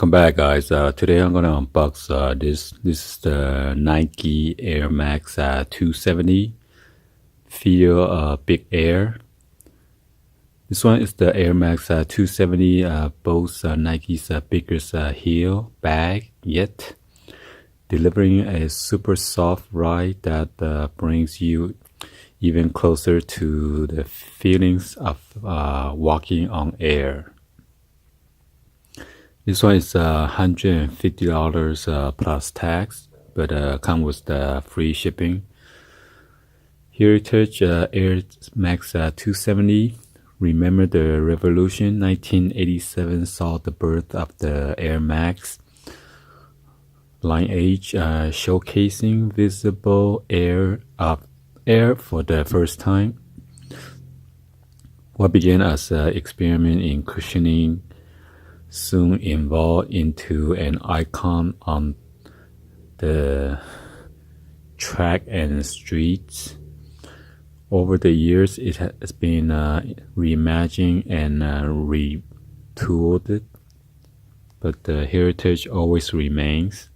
Welcome back, guys. Today I'm gonna unbox this. This is the Nike Air Max 270 Feel Big Air. This one is the Air Max 270, boasts Nike's biggest heel bag yet, delivering a super soft ride that brings you even closer to the feelings of walking on air. This one is $150 plus tax, but comes with the free shipping. Heritage Air Max 270. Remember the revolution? 1987 saw the birth of the Air Max. Lineage showcasing visible air for the first time. What began as an experiment in cushioning soon evolved into an icon on the track and streets. Over the years, it has been reimagined and retooled, but the heritage always remains.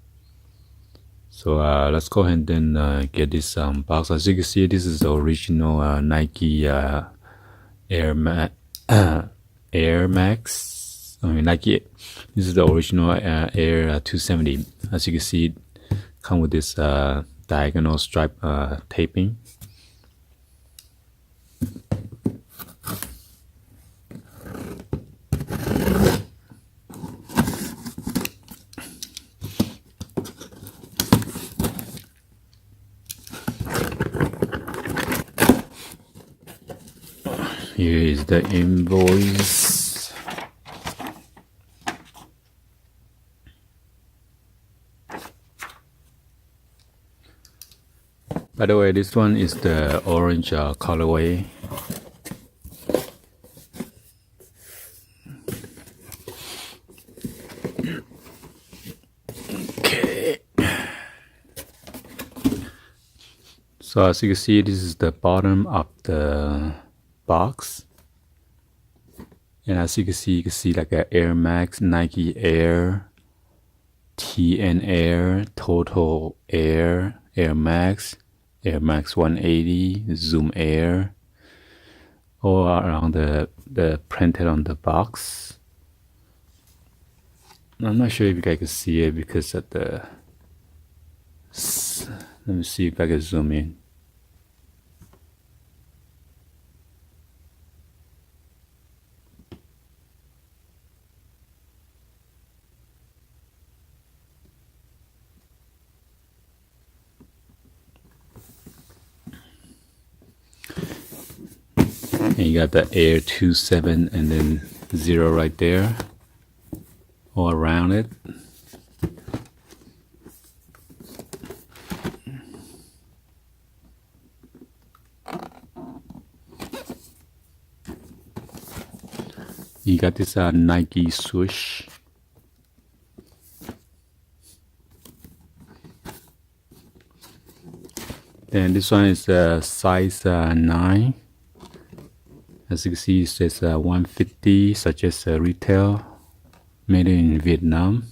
So let's go ahead and get this box. As you can see, this is the original Nike Air Max. Nike. This is the original Air 270. As you can see, it comes with this diagonal stripe taping. Here is the invoice. By the way, this one is the orange colorway. Okay. So as you can see, this is the bottom of the box. And as you can see like a Air Max, Nike Air, TN Air, Total Air, Air Max, Air Max 180, Zoom Air, all around the printed on the box. I'm not sure if you guys can see it because of the. Let me see if I can zoom in. And you got the Air 27 and then 0 right there, all around it. You got this Nike swoosh. Then this one is size 9. As you can see, it says 150, such as retail, made in Vietnam.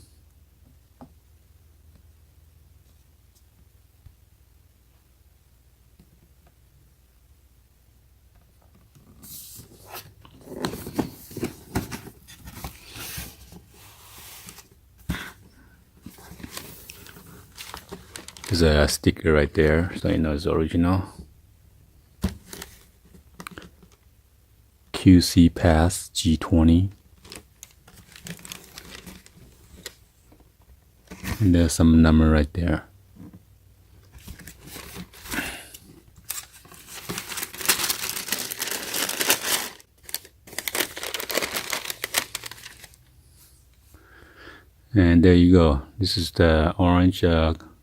There's a sticker right there, so you know it's original. QC Pass G20. And there's some number right there. And there you go. This is the orange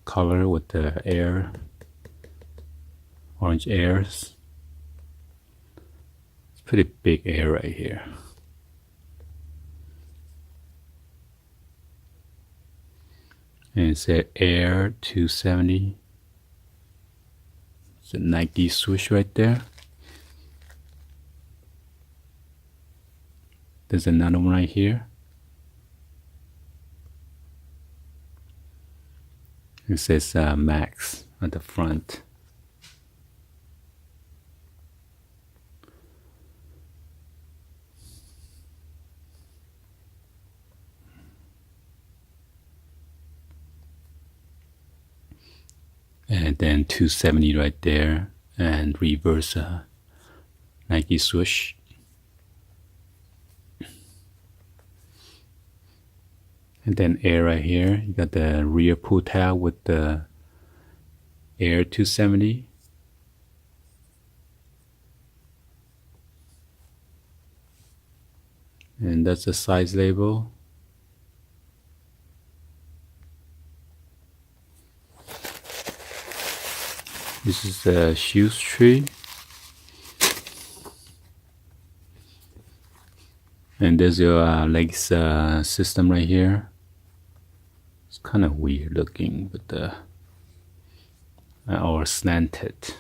color with the orange airs. Pretty big air right here. And it said Air 270. It's a Nike swoosh right there. There's another one right here. It says Max at the front. And then 270 right there, and reverse Nike swoosh. And then Air right here. You got the rear pull tab with the Air 270. And that's the size label. This is the shoes tree. And there's your legs system right here. It's kind of weird looking, but or slanted.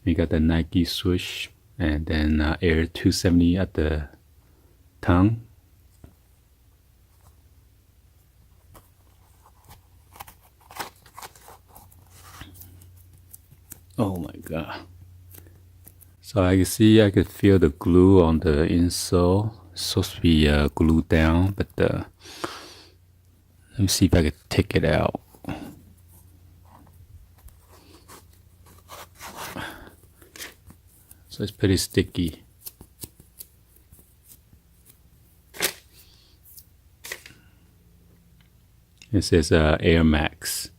You got the Nike swoosh, and then Air 270 at the tongue. Oh my god. So I can see, I could feel the glue on the insole. It's supposed to be glued down, but let me see if I could take it out. So it's pretty sticky. It says Air Max.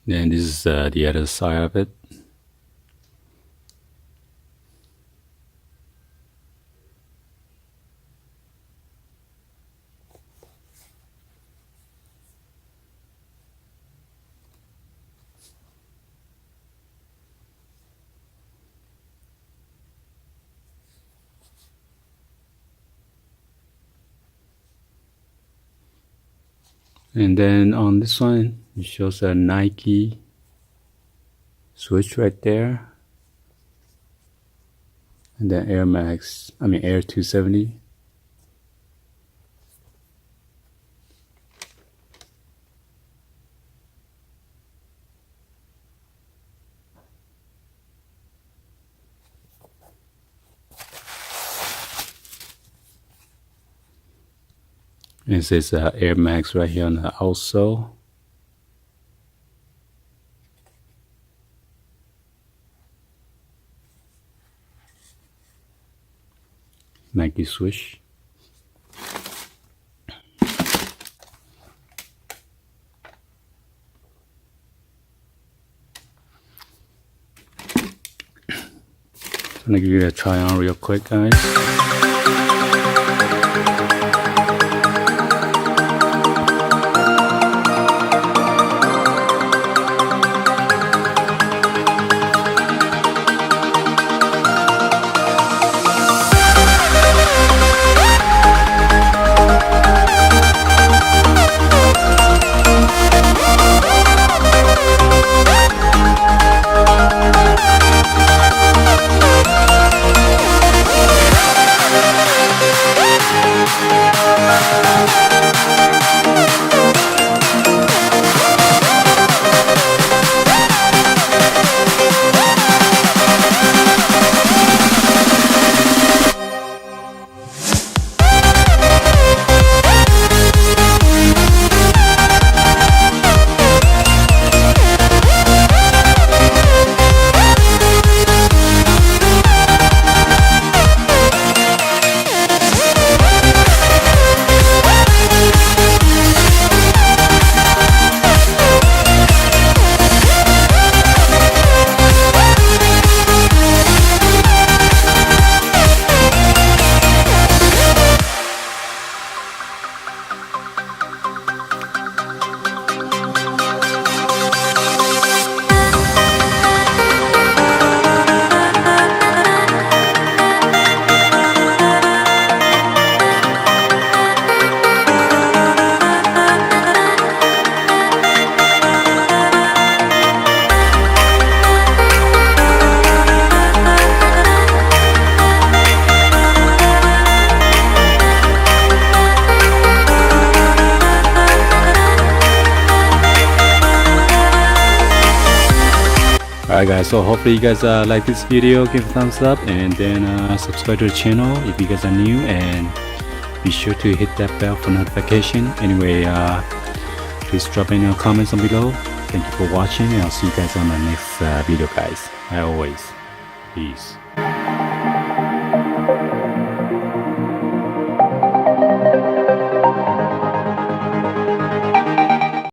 Then this is the other side of it. And then on this one, it shows a Nike switch right there. And then Air 270. And it says Air Max right here on the outsole. Nike swoosh. I'm gonna give you a try on real quick, guys. Alright guys, so hopefully you guys like this video, give a thumbs up, and then subscribe to the channel if you guys are new, and be sure to hit that bell for notification. Anyway, please drop in your comments down below. Thank you for watching, and I'll see you guys on the next video guys. As always, peace.